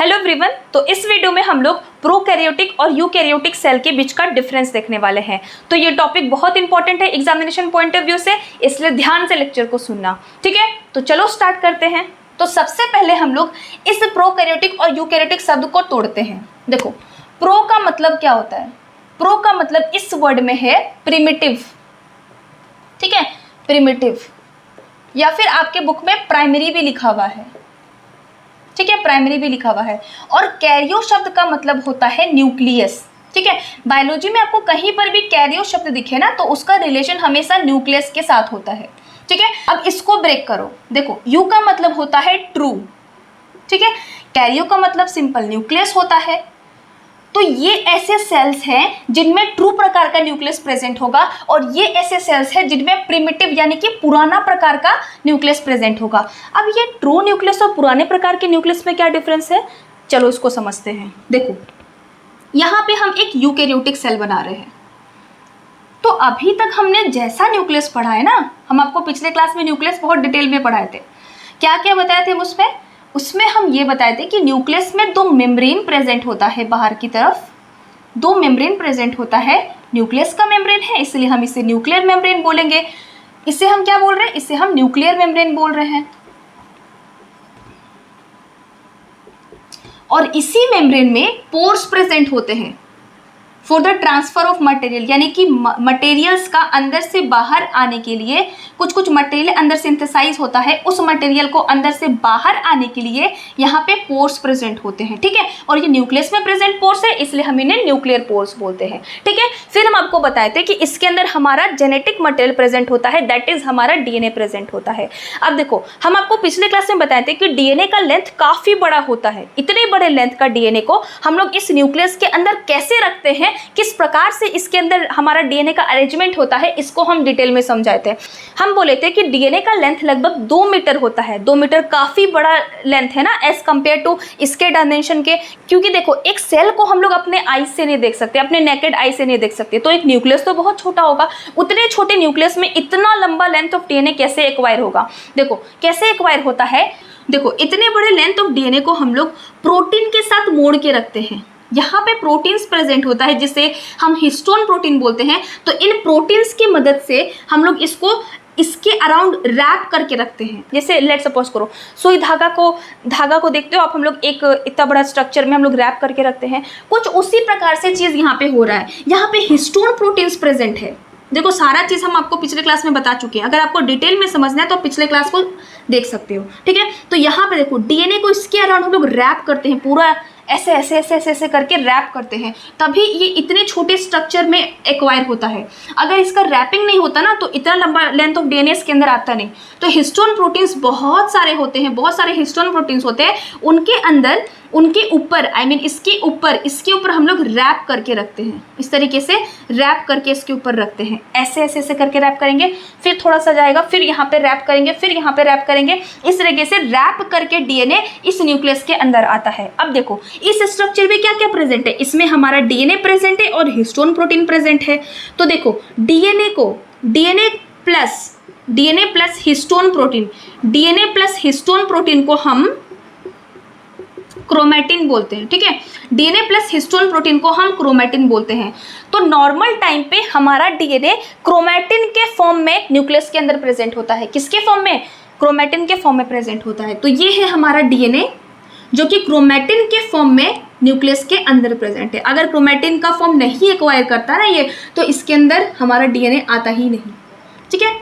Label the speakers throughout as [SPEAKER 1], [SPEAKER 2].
[SPEAKER 1] Hello everyone, तो इस video में हम लोग प्रोकैरियोटिक और यूकैरियोटिक सेल के बीच का डिफरेंस देखने वाले हैं। तो ये टॉपिक बहुत इंपॉर्टेंट है एग्जामिनेशन पॉइंट ऑफ व्यू से, इसलिए ध्यान से लेक्चर को सुनना, ठीक है। तो चलो स्टार्ट करते हैं। तो सबसे पहले हम लोग इस प्रोकैरियोटिक और यूकैरियोटिक शब्द को तोड़ते हैं। देखो, प्रो का मतलब क्या होता है? प्रो का मतलब इस वर्ड में है प्रिमिटिव, ठीक है, प्रिमिटिव, या फिर आपके बुक में प्राइमरी भी लिखा हुआ है, ठीक है, प्राइमरी भी लिखा हुआ है। और कैरियो शब्द का मतलब होता है न्यूक्लियस, ठीक है। बायोलॉजी में आपको कहीं पर भी कैरियो शब्द दिखे ना, तो उसका रिलेशन हमेशा न्यूक्लियस के साथ होता है, ठीक है। अब इसको ब्रेक करो। देखो, यू का मतलब होता है ट्रू, ठीक है। कैरियो का मतलब सिंपल न्यूक्लियस होता है। तो ये ऐसे सेल्स हैं जिनमें ट्रू प्रकार का न्यूक्लियस प्रेजेंट होगा, और ये ऐसे सेल्स हैं जिनमें प्रिमिटिव यानी कि पुराना प्रकार का न्यूक्लियस प्रेजेंट होगा। अब ये ट्रू न्यूक्लियस और पुराने प्रकार के न्यूक्लियस में क्या डिफरेंस है, चलो इसको समझते हैं। देखो, यहाँ पे हम एक यूकैरियोटिक सेल बना रहे हैं। तो अभी तक हमने जैसा न्यूक्लियस पढ़ा है ना, हम आपको पिछले क्लास में न्यूक्लियस बहुत डिटेल में पढ़ाए थे। क्या क्या बताए थे उसमें हम ये बताए थे कि न्यूक्लियस में 2 मेम्ब्रेन प्रेजेंट होता है, बाहर की तरफ 2 मेम्ब्रेन प्रेजेंट होता है। न्यूक्लियस का मेम्ब्रेन है, इसलिए हम इसे न्यूक्लियर मेम्ब्रेन बोलेंगे। इसे हम क्या बोल रहे हैं? इसे हम न्यूक्लियर मेम्ब्रेन बोल रहे हैं। और इसी मेम्ब्रेन में पोर्स प्रेजेंट होते हैं for the transfer of material, यानी कि मटेरियल्स का अंदर से बाहर आने के लिए कुछ मटेरियल अंदर सिंथेसाइज होता है, उस मटेरियल को अंदर से बाहर आने के लिए यहाँ पे पोर्स प्रेजेंट होते हैं, ठीक है। और ये न्यूक्लियस में प्रेजेंट पोर्स है, इसलिए हम इन्हें न्यूक्लियर पोर्स बोलते हैं, ठीक है। फिर हम आपको बताए थे कि इसके अंदर हमारा जेनेटिक मटेरियल प्रेजेंट होता है, दैट इज हमारा डीएनए प्रेजेंट होता है। अब देखो, हम आपको पिछले क्लास में बताए थे कि डीएनए का लेंथ काफी बड़ा होता है। इतने बड़े लेंथ का डीएनए को हम लोग इस न्यूक्लियस के अंदर कैसे रखते हैं, किस प्रकार से इसके अंदर हमारा डीएनए का अरेंजमेंट होता है, इसको हम डिटेल में समझाए थे। हम बोले थे कि डीएनए का लेंथ लगभग 2 मीटर होता है। 2 मीटर काफी बड़ा लेंथ है ना, एज कंपेयर टू इसके डायमेंशन के। क्योंकि देखो, एक सेल को हम लोग अपने आई से नहीं देख सकते, अपने नेकेड आई से नहीं देख सकते, तो एक न्यूक्लियस तो बहुत छोटा होगा। उतने छोटे न्यूक्लियस में इतना लंबा लेंथ ऑफ डीएनए कैसे एक्वायर होगा? देखो कैसे एक्वायर होता है। देखो, इतने बड़े लेंथ ऑफ डीएनए को हम लोग प्रोटीन के साथ मोड़ के रखते हैं। यहाँ पे प्रोटीन्स प्रेजेंट होता है जिसे हम हिस्टोन प्रोटीन बोलते हैं। तो इन प्रोटीन्स की मदद से हम लोग इसको इसके अराउंड रैप करके रखते हैं। जैसे लेट सपोज करो, सुई धागा को देखते हो आप, हम लोग एक इतना बड़ा स्ट्रक्चर में हम लोग रैप करके रखते हैं। कुछ उसी प्रकार से चीज़ यहाँ पे हो रहा है। यहाँ पे हिस्टोन प्रोटीन्स प्रेजेंट है। देखो, सारा चीज़ हम आपको पिछले क्लास में बता चुके हैं। अगर आपको डिटेल में समझना है तो पिछले क्लास को देख सकते हो, ठीक है। तो यहाँ पे देखो, डीएनए को इसके अराउंड हम लोग रैप करते हैं, पूरा ऐसे ऐसे ऐसे ऐसे ऐसे करके रैप करते हैं, तभी ये इतने छोटे स्ट्रक्चर में एक्वायर होता है। अगर इसका रैपिंग नहीं होता ना, तो इतना लंबा लेंथ ऑफ डीएनए इसके अंदर आता नहीं। तो हिस्टोन प्रोटीन्स बहुत सारे होते हैं, बहुत सारे हिस्टोन प्रोटीन्स होते हैं। उनके अंदर, उनके ऊपर, इसके ऊपर हम लोग रैप करके रखते हैं। इस तरीके से रैप करके इसके ऊपर रखते हैं, ऐसे ऐसे ऐसे करके रैप करेंगे, फिर थोड़ा सा जाएगा, फिर यहाँ पे रैप करेंगे, फिर यहाँ पे रैप करेंगे। इस तरीके से रैप करके डीएनए इस न्यूक्लियस के अंदर आता है। अब देखो, इस स्ट्रक्चर में क्या क्या प्रेजेंट है? इसमें हमारा डीएनए प्रेजेंट है और हिस्टोन प्रोटीन प्रेजेंट है। तो देखो, डीएनए प्लस हिस्टोन प्रोटीन को हम क्रोमैटिन बोलते हैं, ठीक है। डीएनए प्लस हिस्टोन प्रोटीन को हम क्रोमैटिन बोलते हैं। तो नॉर्मल टाइम पे हमारा डीएनए क्रोमैटिन के फॉर्म में न्यूक्लियस के अंदर प्रेजेंट होता है। किसके फॉर्म में? क्रोमैटिन के फॉर्म में प्रेजेंट होता है। तो ये है हमारा डीएनए जो कि क्रोमैटिन के फॉर्म में न्यूक्लियस के अंदर प्रेजेंट है। अगर क्रोमैटिन का फॉर्म नहीं एक्वायर करता ना ये, तो इसके अंदर हमारा डीएनए आता ही नहीं, ठीक है।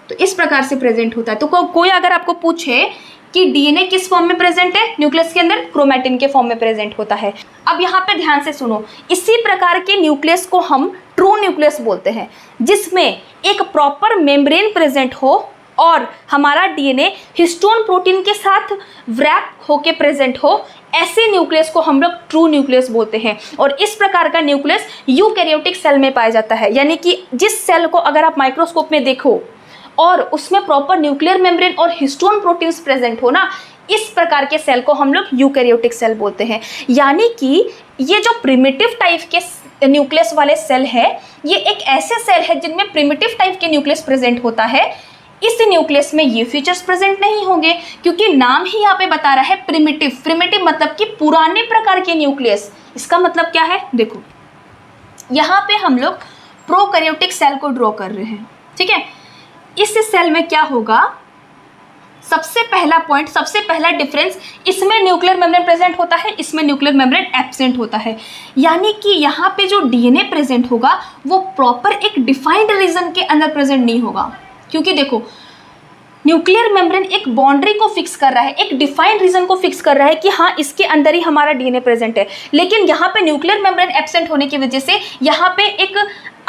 [SPEAKER 1] तो इस प्रकार से प्रेजेंट होता है। तो कोई अगर आपको पूछे कि डीएनए किस फॉर्म में प्रेजेंट है न्यूक्लियस के अंदर, क्रोमैटिन के फॉर्म में प्रेजेंट होता है। अब यहाँ पे ध्यान से सुनो, इसी प्रकार के न्यूक्लियस को हम ट्रू न्यूक्लियस बोलते हैं, जिसमें एक प्रॉपर मेम्ब्रेन प्रेजेंट हो और हमारा डीएनए हिस्टोन प्रोटीन के साथ व्रैप होके प्रेजेंट हो। ऐसे न्यूक्लियस को हम लोग ट्रू न्यूक्लियस बोलते हैं। और इस प्रकार का न्यूक्लियस यूकैरियोटिक सेल में पाया जाता है। यानी कि जिस सेल को अगर आप माइक्रोस्कोप में देखो और उसमें प्रॉपर न्यूक्लियर मेम्ब्रेन और हिस्टोन प्रोटीन्स प्रेजेंट हो ना, इस प्रकार के सेल को हम लोग यूकैरियोटिक सेल बोलते हैं। यानी कि ये जो प्रिमिटिव टाइप के न्यूक्लियस वाले सेल है, ये एक ऐसे सेल है जिनमें प्रिमिटिव टाइप के न्यूक्लियस प्रेजेंट होता है। इस न्यूक्लियस में ये फीचर्स प्रेजेंट नहीं होंगे, क्योंकि नाम ही यहाँ पे बता रहा है प्रिमिटिव। प्रिमिटिव मतलब कि पुराने प्रकार के न्यूक्लियस। इसका मतलब क्या है, देखो यहाँ पे हम लोग प्रोकैरियोटिक सेल को ड्रॉ कर रहे हैं, ठीक है। इस सेल में क्या होगा, सबसे पहला पॉइंट, सबसे पहला डिफरेंस, इसमें न्यूक्लियर मेम्ब्रेन प्रेजेंट होता है, इसमें न्यूक्लियर मेम्ब्रेन एब्सेंट होता है। यानी कि यहाँ पे जो डीएनए प्रेजेंट होगा वो प्रॉपर एक डिफाइंड रीजन के अंदर प्रेजेंट नहीं होगा, क्योंकि देखो न्यूक्लियर मेम्ब्रेन एक बाउंड्री को फिक्स कर रहा है, एक डिफाइंड रीजन को फिक्स कर रहा है कि हाँ इसके अंदर ही हमारा डीएनए प्रेजेंट है। लेकिन यहाँ पे न्यूक्लियर मेम्ब्रेन एब्सेंट होने की वजह से यहाँ पे एक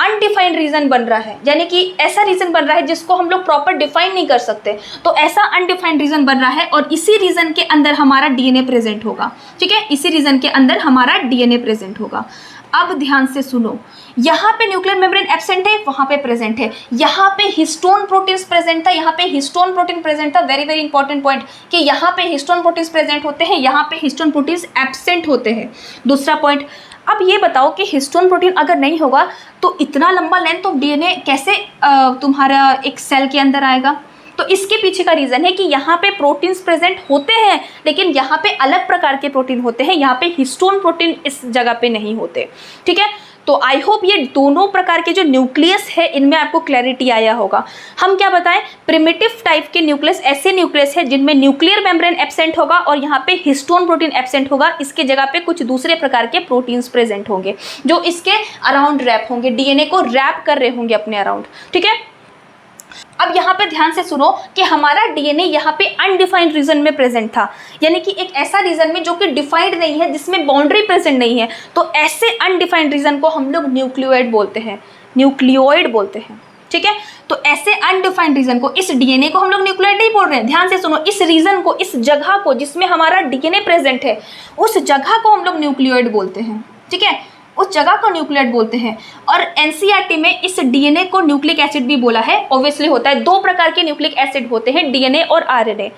[SPEAKER 1] अनडिफाइंड रीजन बन रहा है, यानी कि ऐसा रीजन बन रहा है जिसको हम लोग प्रॉपर डिफाइन नहीं कर सकते। तो ऐसा अनडिफाइंड रीजन बन रहा है और इसी रीजन के अंदर हमारा डीएनए प्रेजेंट होगा, ठीक है। इसी रीजन के अंदर हमारा डीएनए प्रेजेंट होगा। अब ध्यान से सुनो, यहाँ पे न्यूक्लियर मेम्ब्रेन एब्सेंट है, वहाँ पे प्रेजेंट है। यहाँ पे हिस्टोन प्रोटीन्स प्रेजेंट था, यहाँ पे हिस्टोन प्रोटीन प्रेजेंट था। वेरी वेरी इंपॉर्टेंट पॉइंट कि यहाँ पे हिस्टोन प्रोटीन्स प्रेजेंट होते हैं, यहाँ पे हिस्टोन प्रोटीन्स एब्सेंट होते हैं। दूसरा पॉइंट, अब ये बताओ कि हिस्टोन प्रोटीन अगर नहीं होगा तो इतना लंबा लेंथ ऑफ डीएनए कैसे तुम्हारा एक सेल के अंदर आएगा। तो इसके पीछे का रीज़न है कि यहाँ पे प्रोटीन्स प्रेजेंट होते हैं, लेकिन यहाँ पे अलग प्रकार के प्रोटीन होते हैं, यहाँ पे हिस्टोन प्रोटीन इस जगह पे नहीं होते, ठीक है। तो आई होप ये दोनों प्रकार के जो न्यूक्लियस है इनमें आपको क्लैरिटी आया होगा। हम क्या बताएं, प्रिमिटिव टाइप के न्यूक्लियस ऐसे न्यूक्लियस है जिनमें न्यूक्लियर मेम्ब्रेन एब्सेंट होगा और यहाँ पे हिस्टोन प्रोटीन एब्सेंट होगा। इसके जगह पे कुछ दूसरे प्रकार के प्रोटीन्स प्रेजेंट होंगे जो इसके अराउंड रैप होंगे, डीएनए को रैप कर रहे होंगे अपने अराउंड, ठीक है। अब यहाँ पे ध्यान से सुनो कि हमारा डीएनए यहाँ पे अनडिफाइंड रीजन में प्रेजेंट था, यानी कि एक ऐसा रीजन में जो कि डिफाइंड नहीं है, जिसमें बाउंड्री प्रेजेंट नहीं है। तो ऐसे अनडिफाइंड रीजन को हम लोग न्यूक्लियोइड बोलते हैं, न्यूक्लियोइड बोलते हैं, ठीक है। तो ऐसे अनडिफाइंड रीजन को, इस डीएनए को हम लोग न्यूक्लियोइड नहीं बोल रहे हैं, ध्यान से सुनो। इस रीजन को, इस जगह को जिसमें हमारा डीएनए प्रेजेंट है, उस जगह को हम लोग न्यूक्लियोइड बोलते हैं, ठीक है। उस जगह को न्यूक्लियोइड बोलते हैं। और एनसीईआरटी में इस डीएनए को न्यूक्लिक एसिड भी बोला है। ऑब्वियसली होता है, दो प्रकार के न्यूक्लिक एसिड होते हैं, डीएनए और आरएनए।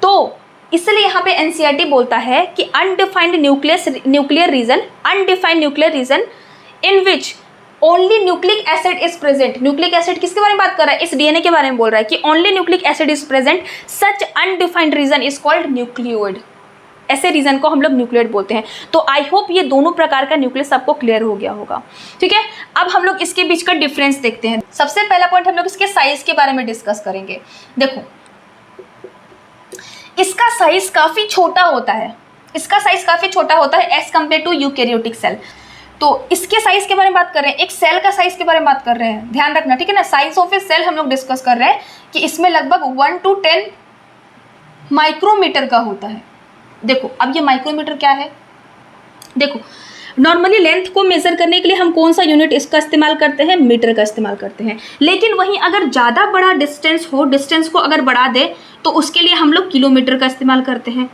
[SPEAKER 1] तो इसलिए यहाँ पे एनसीईआरटी बोलता है कि undefined nuclear region, undefined nuclear region in which only nucleic acid is present. Nucleic acid किसके बारे में बात कर रहा है, इस डीएनए के बारे में बोल रहा है कि only nucleic acid is present, such undefined region is called nucleoid. ऐसे रीजन को हम लोग न्यूक्लियोइड बोलते हैं। तो आई होप ये दोनों प्रकार का न्यूक्लियस आपको क्लियर हो गया होगा, ठीक है। अब हम लोग इसके बीच का डिफरेंस देखते हैं। सबसे पहला पॉइंट हम लोग इसके साइज के बारे में डिस्कस करेंगे। देखो इसका साइज काफी छोटा होता है, इसका साइज काफी छोटा होता है as compare to eukaryotic cell. तो इसके साइज के बारे में बात कर रहे हैं, एक सेल का साइज के बारे में बात कर रहे हैं, ध्यान रखना, ठीक है ना। साइज ऑफ ए सेल हम लोग डिस्कस कर रहे हैं कि इसमें लगभग 1 to 10 माइक्रोमीटर का होता है। देखो अब ये माइक्रोमीटर क्या है, देखो नॉर्मली लेंथ को मेजर करने के लिए हम कौन सा यूनिट इसका इस्तेमाल करते हैं, मीटर का इस्तेमाल करते हैं। लेकिन वहीं अगर ज़्यादा बड़ा डिस्टेंस हो, डिस्टेंस को अगर बढ़ा दे तो उसके लिए हम लोग किलोमीटर का इस्तेमाल करते हैं।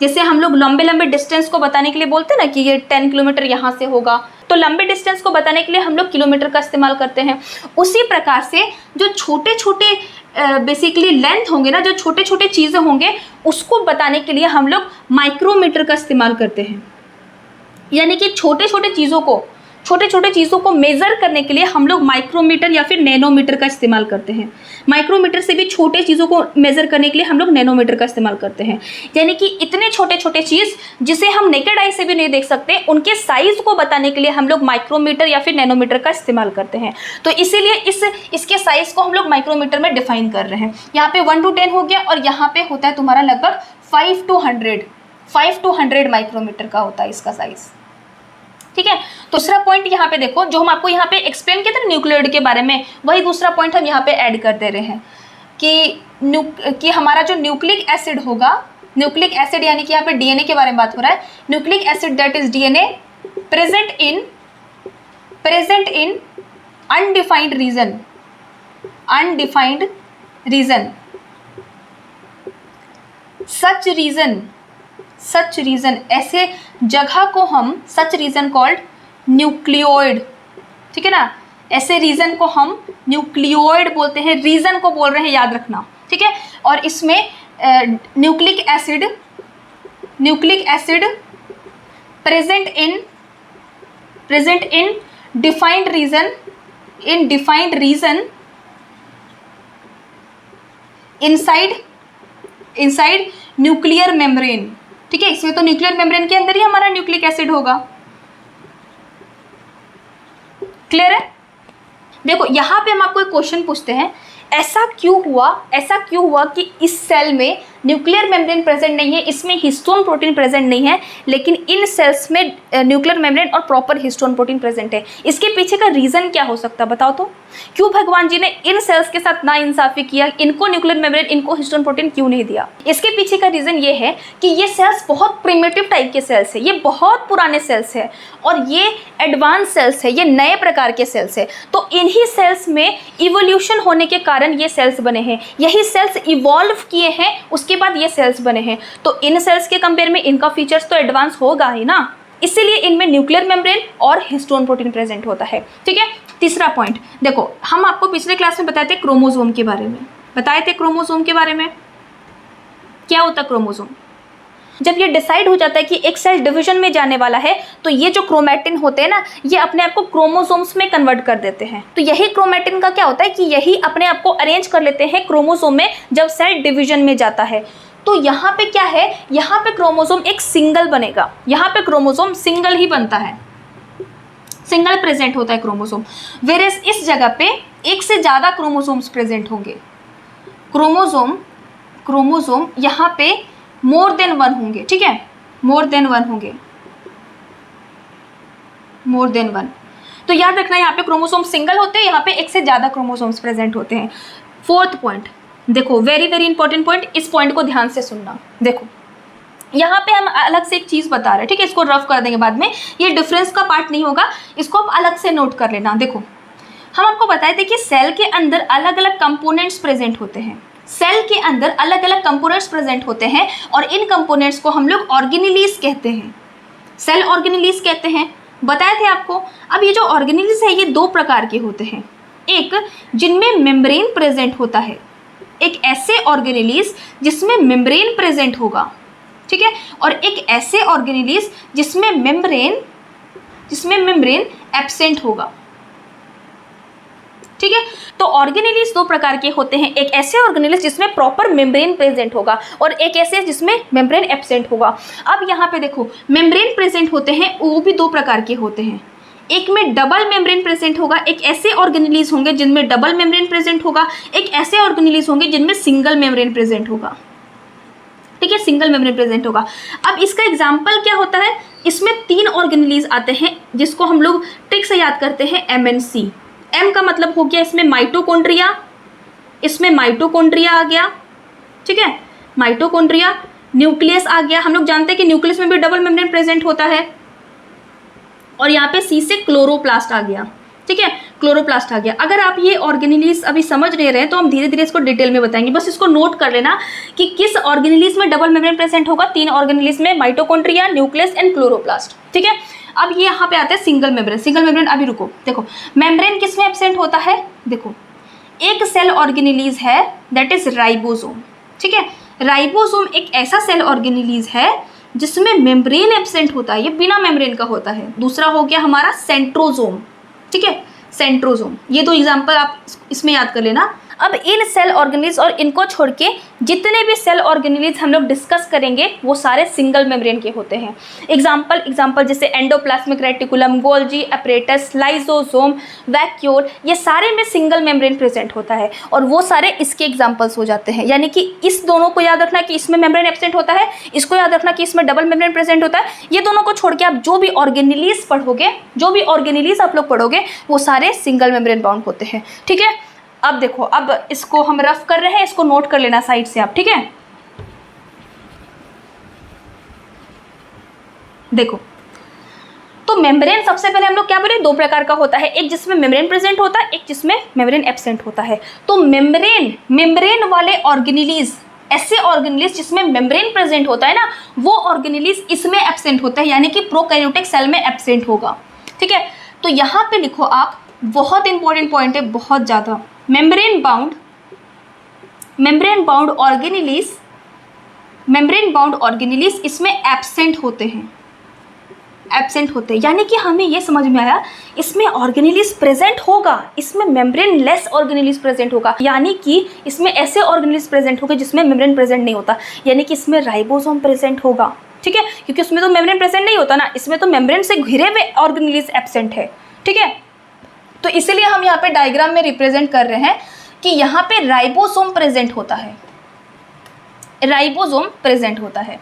[SPEAKER 1] जैसे हम लोग लंबे लंबे डिस्टेंस को बताने के लिए बोलते हैं ना कि ये 10 किलोमीटर यहाँ से होगा, तो लंबे डिस्टेंस को बताने के लिए हम लोग किलोमीटर का इस्तेमाल करते हैं। उसी प्रकार से जो छोटे छोटे बेसिकली लेंथ होंगे ना, जो छोटे छोटे चीज़ें होंगे, उसको बताने के लिए हम लोग माइक्रोमीटर का इस्तेमाल करते हैं। यानी कि छोटे छोटे चीज़ों को मेज़र करने के लिए हम लोग माइक्रोमीटर या फिर नैनोमीटर का इस्तेमाल करते हैं। माइक्रोमीटर से भी छोटे चीज़ों को मेज़र करने के लिए हम लोग नैनोमीटर का इस्तेमाल करते हैं। यानी कि इतने छोटे छोटे चीज़ जिसे हम नेकेड आई से भी नहीं देख सकते, उनके साइज़ को बताने के लिए हम लोग माइक्रोमीटर या फिर नैनोमीटर का इस्तेमाल करते हैं। तो इसीलिए इसके साइज़ को हम लोग माइक्रोमीटर में डिफाइन कर रहे हैं। यहाँ पे 1 to 10 हो गया और यहाँ पे होता है तुम्हारा लगभग 5 to 100 माइक्रोमीटर का होता है इसका साइज़, ठीक है। दूसरा पॉइंट यहाँ पे देखो, जो हम आपको यहाँ पे एक्सप्लेन किया था न्यूक्लियोइड के बारे में, वही दूसरा पॉइंट हम यहाँ पे ऐड कर दे रहे हैं कि हमारा जो न्यूक्लिक एसिड होगा, न्यूक्लिक एसिड यानी कि यहाँ पे डीएनए के बारे में बात हो रहा है। Nucleic acid that is DNA present in undefined region, such region ऐसे जगह को हम सच रीजन कॉल्ड न्यूक्लियोइड, ठीक है ना। ऐसे रीजन को हम न्यूक्लियोइड बोलते हैं, रीजन को बोल रहे हैं, याद रखना, ठीक है। और इसमें nucleic acid present in defined region inside nuclear membrane, ठीक है, इसमें तो न्यूक्लियर मेम्ब्रेन के अंदर ही हमारा न्यूक्लिक एसिड होगा। क्लियर है? देखो यहाँ पे हम आपको एक क्वेश्चन पूछते हैं, ऐसा क्यों हुआ कि इस सेल में न्यूक्लियर मेम्ब्रेन प्रेजेंट नहीं है, इसमें हिस्टोन प्रोटीन प्रेजेंट नहीं है, लेकिन इन सेल्स में न्यूक्लियर मेम्ब्रेन और प्रॉपर हिस्टोन प्रोटीन प्रेजेंट है। इसके पीछे का रीजन क्या हो सकता है बताओ तो? क्यों भगवान जी ने इन सेल्स के साथ नाइंसाफी किया, इनको न्यूक्लियर मेम्ब्रेन, इनको हिस्टोन प्रोटीन क्यों नहीं दिया? इसके पीछे का रीजन ये है कि ये सेल्स बहुत प्रिमिटिव टाइप के सेल्स है, ये बहुत पुराने सेल्स है और ये एडवांस सेल्स है, ये नए प्रकार के सेल्स है। तो इन्हीं सेल्स में इवोल्यूशन होने के कारण ये सेल्स बने हैं, यही सेल्स इवॉल्व किए हैं, उसके बाद ये सेल्स बने हैं। तो इन सेल्स के कंपेयर में इनका फीचर्स तो एडवांस होगा ही ना, इसीलिए इनमें न्यूक्लियर मेम्ब्रेन और हिस्टोन प्रोटीन प्रेजेंट होता है। ठीक है, तीसरा पॉइंट देखो, हम आपको पिछले क्लास में बताए थे क्रोमोसोम के बारे में, क्रोमोसोम के बारे में क्या होता है क्रोमोसोम? जब ये डिसाइड हो जाता है कि एक सेल डिवीजन में जाने वाला है तो ये जो क्रोमैटिन होते हैं ना, ये अपने आप को क्रोमोसोम्स में कन्वर्ट कर देते हैं। तो यही क्रोमैटिन का क्या होता है कि यही अपने आप को अरेंज कर लेते हैं क्रोमोसोम में जब सेल डिवीजन में जाता है। तो यहाँ पे क्या है, यहाँ पे क्रोमोसोम एक सिंगल बनेगा, यहाँ पे क्रोमोसोम सिंगल ही बनता है, सिंगल प्रेजेंट होता है क्रोमोसोम। वेरेस इस जगह पे एक से ज़्यादा क्रोमोसोम्स प्रेजेंट होंगे। क्रोमोसोम यहाँ पे मोर देन वन होंगे, ठीक है, मोर देन वन होंगे, मोर देन वन। तो याद रखना यहाँ पे क्रोमोसोम सिंगल होते हैं, यहाँ पे एक से ज़्यादा क्रोमोसोम्स प्रेजेंट होते हैं। फोर्थ पॉइंट देखो, वेरी वेरी इंपॉर्टेंट पॉइंट, इस पॉइंट को ध्यान से सुनना। देखो यहाँ पे हम अलग से एक चीज़ बता रहे हैं, ठीक है, इसको रफ कर देंगे बाद में, ये डिफरेंस का पार्ट नहीं होगा, इसको आप अलग से नोट कर लेना। देखो हम आपको बताए थे कि सेल के अंदर अलग अलग कंपोनेंट्स प्रेजेंट होते हैं, सेल के अंदर अलग अलग कंपोनेंट्स प्रेजेंट होते हैं और इन कंपोनेंट्स को हम लोग ऑर्गेनेलीज कहते हैं, सेल ऑर्गेनेलीज कहते हैं, बताए थे आपको। अब ये जो ऑर्गेनेलीज है ये दो प्रकार के होते हैं, एक जिनमें मेम्ब्रेन प्रेजेंट होता है, एक ऐसे ऑर्गेनेलीज जिसमें मेम्ब्रेन प्रेजेंट होगा, ठीक है, और एक ऐसे ऑर्गेनेलीज जिसमें मेम्ब्रेन एब्सेंट होगा, ठीक है। तो ऑर्गेनेलीज दो प्रकार के होते हैं, एक ऐसे ऑर्गेनेलीज जिसमें प्रॉपर मेम्ब्रेन प्रेजेंट होगा और एक ऐसे जिसमें मेम्ब्रेन एब्सेंट होगा। अब यहाँ पे देखो, मेम्ब्रेन प्रेजेंट होते हैं वो भी दो प्रकार के होते हैं, एक में डबल मेम्ब्रेन प्रेजेंट होगा, एक ऐसे ऑर्गेनेलीज होंगे जिनमें डबल मेम्ब्रेन प्रेजेंट होगा, एक ऐसे ऑर्गेनेलीज होंगे जिनमें सिंगल मेम्ब्रेन प्रेजेंट होगा, ठीक है, सिंगल मेम्ब्रेन प्रेजेंट होगा। अब इसका एग्जाम्पल क्या होता है, इसमें तीन ऑर्गेनेलीज आते हैं जिसको हम लोग ट्रिक से याद करते हैं MNC। M का मतलब हो गया इसमें माइटोकॉन्ड्रिया, इसमें माइटोकॉन्ड्रिया आ गया, ठीक है, माइटोकॉन्ड्रिया, न्यूक्लियस आ गया, हम लोग जानते हैं कि न्यूक्लियस में भी डबल मेम्ब्रेन प्रेजेंट होता है, और यहाँ पे C से क्लोरोप्लास्ट आ गया, ठीक है, क्लोरोप्लास्ट आ गया। अगर आप ये ऑर्गेनेलीज अभी समझ नहीं रहे तो हम धीरे धीरे इसको डिटेल में बताएंगे, बस इसको नोट कर लेना कि किस ऑर्गेनेलीज में डबल मेम्ब्रेन प्रेजेंट होगा, तीन ऑर्गेनेलीज में, माइटोकॉन्ड्रिया, न्यूक्लियस एंड क्लोरोप्लास्ट, ठीक है। अब ये यहाँ पे आते हैं सिंगल मेम्ब्रेन। अभी रुको, देखो मेम्ब्रेन किस में एब्सेंट होता है, देखो एक सेल ऑर्गेनेलीज है दैट इज राइबोसोम, ठीक है, राइबोसोम एक ऐसा सेल ऑर्गेनेलीज है जिसमें मेम्ब्रेन एब्सेंट होता है, ये बिना मेम्ब्रेन का होता है। दूसरा हो गया हमारा सेंट्रोजोम, ठीक है, सेंट्रोजोम। ये दो एग्जाम्पल आप इसमें याद कर लेना। अब इन सेल ऑर्गेनेलीज और इनको छोड़ के जितने भी सेल ऑर्गेनेलीज हम लोग डिस्कस करेंगे वो सारे सिंगल मेम्ब्रेन के होते हैं। एग्जाम्पल जैसे endoplasmic reticulum, Golgi apparatus, lysosome, vacuole, ये सारे में सिंगल मेम्ब्रेन प्रेजेंट होता है और वो सारे इसके एग्जाम्पल्स हो जाते हैं। यानी कि इस दोनों को याद रखना कि इसमें मेम्ब्रेन एब्सेंट होता है, इसको याद रखना कि इसमें डबल मेम्ब्रेन प्रेजेंट होता है। ये दोनों को छोड़ के आप जो भी ऑर्गेनेलीज पढ़ोगे, जो भी ऑर्गेनेलीज आप लोग पढ़ोगे वो सारे सिंगल मेम्ब्रेन बाउंड होते हैं, ठीक है। अब देखो, अब इसको हम रफ कर रहे हैं, इसको नोट कर लेना साइड से आप, ठीक है। देखो तो मेम्ब्रेन सबसे पहले हम लोग क्या बोले, दो प्रकार का होता है, एक जिसमें मेम्ब्रेन प्रेजेंट होता है, एक जिसमें मेम्ब्रेन एब्सेंट होता है। तो मेम्ब्रेन वाले ऑर्गेनेलीज, ऐसे ऑर्गेनेलीज जिसमें मेम्ब्रेन प्रेजेंट होता है ना, वो ऑर्गेनेलीज इसमें एब्सेंट होता है, यानी कि प्रोकैरियोटिक सेल में एब्सेंट होगा, ठीक है। तो यहाँ पे लिखो आप, बहुत इंपॉर्टेंट पॉइंट है, बहुत ज़्यादा, मेम्ब्रेन बाउंड ऑर्गेनेलीज इसमें एब्सेंट होते हैं, एब्सेंट होते हैं, यानी कि हमें ये समझ में आया इसमें ऑर्गेनेलिस प्रेजेंट होगा, इसमें मेम्ब्रेन लेस ऑर्गेनेलिस प्रेजेंट होगा, यानी कि इसमें ऐसे ऑर्गेनेलिस प्रेजेंट होगा जिसमें मेम्ब्रेन प्रेजेंट नहीं होता, यानी कि इसमें राइबोसोम प्रेजेंट होगा, ठीक है, क्योंकि उसमें तो मेम्ब्रेन प्रेजेंट नहीं होता ना, इसमें तो मेम्ब्रेन से घिरे हुए ऑर्गेनेलिस एब्सेंट है, ठीक है। तो इसीलिए हम यहाँ पे डायग्राम में रिप्रेजेंट कर रहे हैं कि यहाँ पे राइबोसोम प्रेजेंट होता है, राइबोसोम प्रेजेंट होता है।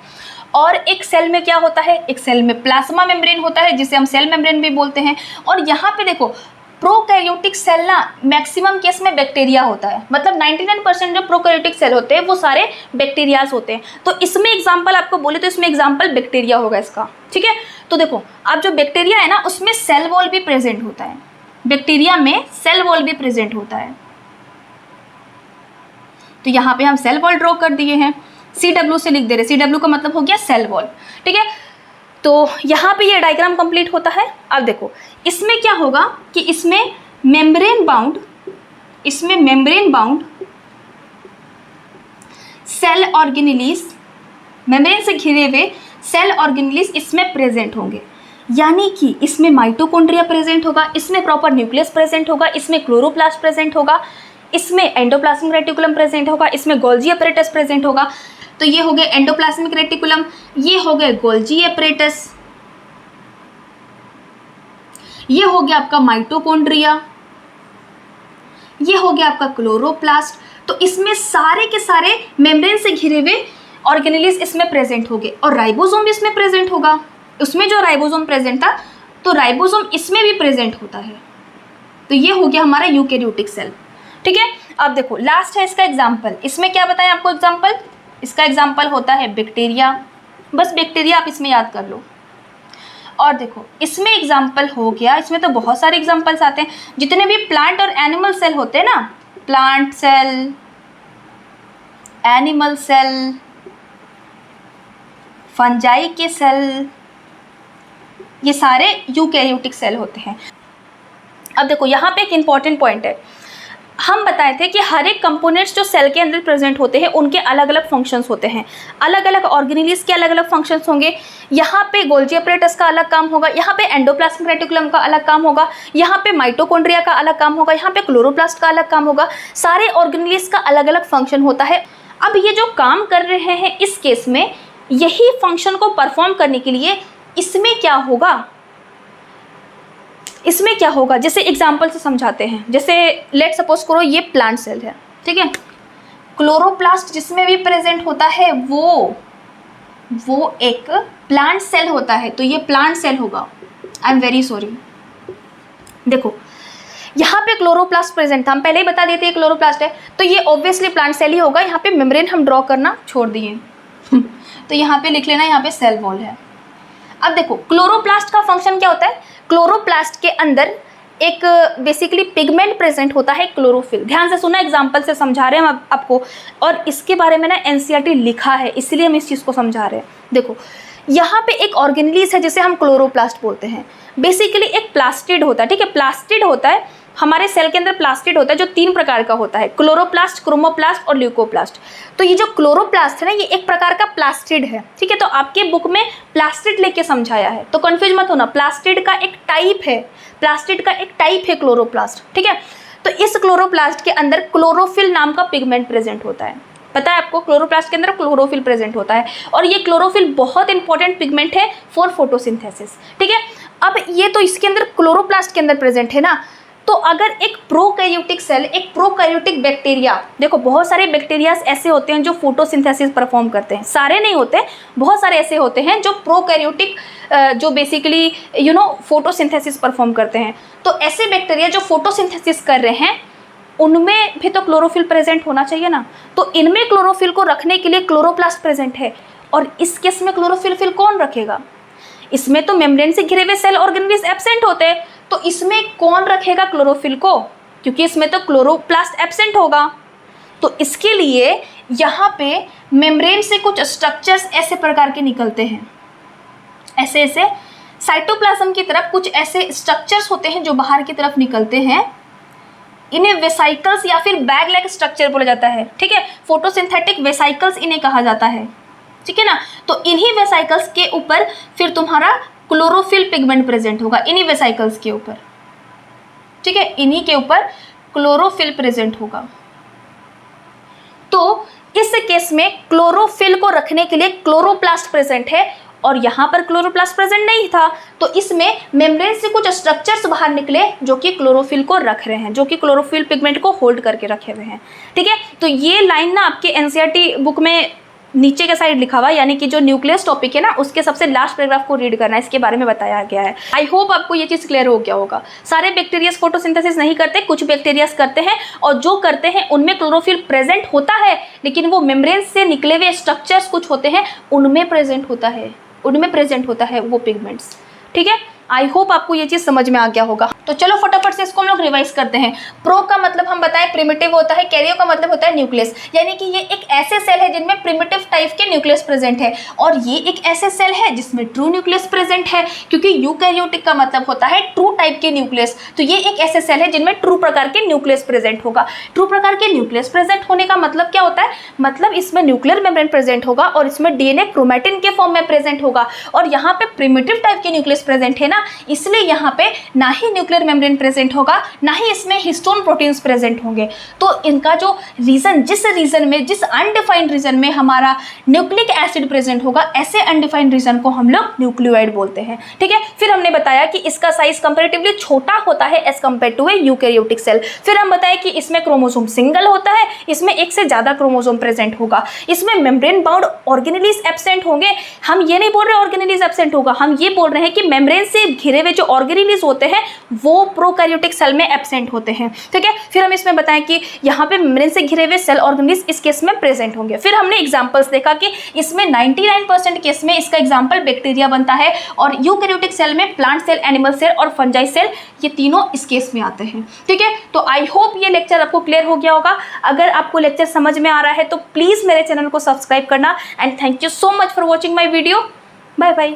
[SPEAKER 1] और एक सेल में क्या होता है, एक सेल में प्लाज्मा मेम्ब्रेन होता है जिसे हम सेल मेम्ब्रेन भी बोलते हैं। और यहाँ पे देखो प्रोकैरियोटिक सेल ना मैक्सिमम केस में बैक्टीरिया होता है, मतलब 99% जो प्रोकैरियोटिक सेल होते हैं वो सारे बैक्टीरियाज होते हैं। तो इसमें एग्जांपल आपको बोले तो इसमें एग्जांपल बैक्टीरिया होगा इसका, ठीक है। तो देखो अब जो बैक्टीरिया है ना उसमें सेल वॉल भी प्रेजेंट होता है, बैक्टीरिया में सेल वॉल भी प्रेजेंट होता है। तो यहाँ पे हम सेल वॉल ड्रॉ कर दिए हैं, CW से लिख दे रहे, CW का मतलब हो गया सेल वॉल, ठीक है। तो यहाँ पे ये डायग्राम कंप्लीट होता है। अब देखो इसमें क्या होगा कि इसमें membrane bound cell organelles, membrane से घिरे हुए सेल ऑर्गेनेलिस इसमें प्रेजेंट होंगे, यानी कि इसमें माइटोकॉन्ड्रिया प्रेजेंट होगा, इसमें प्रॉपर न्यूक्लियस प्रेजेंट होगा, इसमें क्लोरोप्लास्ट प्रेजेंट होगा, इसमें एंडोप्लाज्मिक रेटिकुलम प्रेजेंट होगा, इसमें गोल्जी अपरेटस प्रेजेंट होगा। तो ये हो गए एंडोप्लाज्मिक रेटिकुलम, ये हो गए गोल्जी अपरेटस, ये हो गया आपका माइटोकॉन्ड्रिया, ये हो गया आपका क्लोरोप्लास्ट। तो इसमें सारे के सारे मेम्ब्रेन से घिरे हुए ऑर्गेनेलिस इसमें प्रेजेंट होंगे और राइबोसोम भी इसमें प्रेजेंट होगा। उसमें जो राइबोसोम प्रेजेंट था तो राइबोसोम इसमें भी प्रेजेंट होता है। तो ये हो गया हमारा यूकेरियोटिक सेल, ठीक है। अब देखो लास्ट है इसका एग्जाम्पल, इसमें क्या बताएं आपको एग्जाम्पल, इसका एग्जाम्पल होता है बैक्टीरिया, बस बैक्टीरिया आप इसमें याद कर लो। और देखो इसमें एग्जाम्पल हो गया, इसमें तो बहुत सारे एग्जाम्पल्स आते हैं, जितने भी प्लांट और एनिमल सेल होते हैं ना, plant cell, animal cell, fungi के सेल, ये सारे यूकेरियोटिक सेल होते हैं। अब देखो यहाँ पे एक इंपॉर्टेंट पॉइंट है, हम बताए थे कि हर एक कंपोनेंट्स जो सेल के अंदर प्रेजेंट होते हैं उनके अलग अलग फंक्शंस होते हैं, अलग अलग ऑर्गेनेलिस के अलग अलग फंक्शंस होंगे। यहाँ पे गोल्जी अपरेटस का अलग काम होगा, यहाँ पे एंडोप्लाज्मिक रेटिकुलम का अलग काम होगा, यहाँ पे माइटोकॉन्ड्रिया का अलग काम होगा, यहाँ पे क्लोरोप्लास्ट का अलग काम होगा, सारे ऑर्गेनेलिस का अलग अलग फंक्शन होता है। अब ये जो काम कर रहे हैं इस केस में, यही फंक्शन को परफॉर्म करने के लिए इसमें क्या होगा, इसमें क्या होगा, जैसे एग्जाम्पल से समझाते हैं। जैसे लेट सपोज करो ये प्लांट सेल है, ठीक है, क्लोरोप्लास्ट जिसमें भी प्रेजेंट होता है वो एक प्लांट सेल होता है, तो ये प्लांट सेल होगा। आई एम वेरी सॉरी, देखो यहाँ पे क्लोरोप्लास्ट प्रेजेंट था, हम पहले ही बता देते हैं क्लोरोप्लास्ट है, तो ये ऑब्वियसली प्लांट सेल ही होगा। यहाँ पे मेम्ब्रेन हम ड्रॉ करना छोड़ दिए तो यहाँ पे लिख लेना, यहाँ पे सेल वॉल है। अब देखो क्लोरोप्लास्ट का फंक्शन क्या होता है, क्लोरोप्लास्ट के अंदर एक बेसिकली पिगमेंट प्रेजेंट होता है, क्लोरोफिल। ध्यान से सुना, एग्जांपल से समझा रहे हैं हम आपको, और इसके बारे में ना एनसीईआरटी लिखा है, इसलिए हम इस चीज़ को समझा रहे हैं। देखो यहाँ पे एक ऑर्गेनेलिस है जिसे हम क्लोरोप्लास्ट बोलते हैं, बेसिकली एक प्लास्टिड होता है, ठीक है, प्लास्टिड होता है हमारे सेल के अंदर, प्लास्टिड होता है जो 3 प्रकार का होता है, क्लोरोप्लास्ट, क्रोमोप्लास्ट और ल्यूकोप्लास्ट। तो ये जो क्लोरोप्लास्ट है ना, ये एक प्रकार का प्लास्टिड है, ठीक है। तो आपके बुक में प्लास्टिड लेके समझाया है, तो कंफ्यूज मत होना, प्लास्टिड का एक टाइप है, प्लास्टिड का एक टाइप है क्लोरोप्लास्ट, ठीक है। तो इस क्लोरोप्लास्ट के अंदर क्लोरोफिल नाम का पिगमेंट प्रेजेंट होता है, पता है आपको, क्लोरोप्लास्ट के अंदर क्लोरोफिल प्रेजेंट होता है, और ये क्लोरोफिल बहुत इंपॉर्टेंट पिगमेंट है फॉर फोटोसिंथेसिस, ठीक है। अब ये तो इसके अंदर क्लोरोप्लास्ट के अंदर प्रेजेंट है ना, तो अगर एक प्रोकैरियोटिक सेल, एक प्रोकैरियोटिक बैक्टीरिया, देखो बहुत सारे बैक्टीरियाज ऐसे होते हैं जो फोटोसिंथेसिस परफॉर्म करते हैं, सारे नहीं होते, बहुत सारे ऐसे होते हैं जो प्रोकैरियोटिक, जो बेसिकली फोटोसिंथेसिस परफॉर्म करते हैं। तो ऐसे बैक्टीरिया जो फोटोसिंथेसिस कर रहे हैं उनमें भी तो क्लोरोफिल प्रेजेंट होना चाहिए ना, तो इनमें क्लोरोफिल को रखने के लिए क्लोरोप्लास्ट प्रेजेंट है, और इस केस में क्लोरोफिल कौन रखेगा, इसमें तो मेम्ब्रेन से घिरे हुए सेल ऑर्गेनेलिस एब्सेंट होते हैं, तो इसमें कौन रखेगा क्लोरोफिल को, क्योंकि इसमें तो क्लोरोप्लास्ट एब्सेंट होगा। तो इसके लिए यहाँ पे मेम्ब्रेन से कुछ स्ट्रक्चर्स ऐसे प्रकार के निकलते हैं, ऐसे ऐसे साइटोप्लाज्म की तरफ कुछ ऐसे स्ट्रक्चर्स होते हैं जो बाहर की तरफ निकलते हैं, इन्हें वेसाइकल्स या फिर बैग लाइक स्ट्रक्चर बोला जाता है, ठीक है, फोटोसिंथेटिक वेसाइकल्स इन्हें कहा जाता है, ठीक है ना। तो इन्हीं वेसाइकल्स के ऊपर फिर तुम्हारा क्लोरोफिल पिगमेंट प्रेजेंट होगा इन्हीं वेसिकल्स के ऊपर, ठीक है, इन्हीं के ऊपर क्लोरोफिल प्रेजेंट होगा। तो इस केस में क्लोरोफिल को रखने के लिए क्लोरोप्लास्ट प्रेजेंट है और यहाँ पर क्लोरोप्लास्ट प्रेजेंट नहीं था, तो इसमें मेम्ब्रेन से कुछ स्ट्रक्चर्स बाहर निकले जो कि क्लोरोफिल को रख रहे हैं, जो कि क्लोरोफिल पिगमेंट को होल्ड करके रखे हुए हैं, ठीक है। तो ये लाइन ना आपके एनसीईआरटी बुक में नीचे के साइड लिखा हुआ, यानी कि जो न्यूक्लियस टॉपिक है ना उसके सबसे लास्ट पैराग्राफ को रीड करना है, इसके बारे में बताया गया है। आई होप आपको ये चीज़ क्लियर हो गया होगा। सारे बैक्टीरियाज फोटोसिंथेसिस नहीं करते, कुछ बैक्टीरियाज करते हैं, और जो करते हैं उनमें क्लोरोफिल प्रेजेंट होता है, लेकिन वो मेम्ब्रेन से निकले हुए स्ट्रक्चर्स कुछ होते हैं उनमें प्रेजेंट होता है वो पिगमेंट्स, ठीक है। आई होप आपको ये चीज़ समझ में आ गया होगा। तो चलो फटाफट से इसको हम लोग रिवाइज करते हैं। प्रो का मतलब हम बताएं प्रिमिटिव होता है, कैरियो का मतलब होता है न्यूक्लियस, यानी कि ये एक ऐसे सेल है जिनमें प्रिमिटिव टाइप के न्यूक्लियस प्रेजेंट है, और ये एक ऐसे सेल है जिसमें ट्रू न्यूक्लियस प्रेजेंट है, क्योंकि यूकैरियोटिक का मतलब होता है ट्रू टाइप के न्यूक्लियस। तो ये एक ऐसे सेल है जिनमें ट्रू प्रकार के न्यूक्लियस प्रेजेंट होगा। ट्रू प्रकार के न्यूक्लियस प्रेजेंट होने का मतलब क्या होता है, मतलब इसमें न्यूक्लियर मेम्ब्रेन प्रेजेंट होगा और इसमें डीएनए क्रोमैटिन के फॉर्म में प्रेजेंट होगा, और यहाँ पे प्रिमिटिव टाइप के न्यूक्लियस प्रेजेंट है ना, इसलिए यहाँ पे ना ही न्यूक्लियर मेम्ब्रेन प्रेजेंट होगा ना ही इसमें हिस्टोन प्रोटीन्स प्रेजेंट होंगे। तो इनका जो रीजन, जिस रीजन में, जिस अनडिफाइंड रीजन में हमारा न्यूक्लिक एसिड प्रेजेंट होगा, ऐसे अनडिफाइंड रीजन को हम लोग न्यूक्लियोइड बोलते हैं, ठीक है। फिर हमने बताया कि इसका साइज कंपैरेटिवली छोटा होता है as compare to a eukaryotic cell. फिर हम बताया कि इसमें क्रोमोसोम सिंगल होता है, इसमें एक से ज्यादा क्रोमोसोम प्रेजेंट होगा, इसमें मेम्ब्रेन बाउंड ऑर्गेनेलीज एब्सेंट होंगे। हम ये नहीं बोल रहे ऑर्गेनेलीज एब्सेंट होगा, हम ये बोल रहे हैं कि मेम्ब्रेन से घिरे हुए जो ऑर्गेनेलीज होते हैं वो प्रोकैरियोटिक सेल में एब्सेंट होते हैं, ठीक है। फिर हम इसमें बताएं कि यहाँ पे मेम्ब्रेन से घिरे हुए सेल ऑर्गेनेलीज इस केस में प्रेजेंट होंगे। फिर हमने एग्जांपल्स देखा कि इसमें 99% केस में इसका एग्जांपल बैक्टीरिया बनता है, और यूकैरियोटिक सेल में प्लांट सेल, एनिमल सेल और फंजाई सेल, ये तीनों इस केस में आते हैं, ठीक है। तो आई होप ये लेक्चर आपको क्लियर हो गया होगा। अगर आपको लेक्चर समझ में आ रहा है तो प्लीज मेरे चैनल को सब्सक्राइब करना, and thank you so much for watching my video. Bye bye.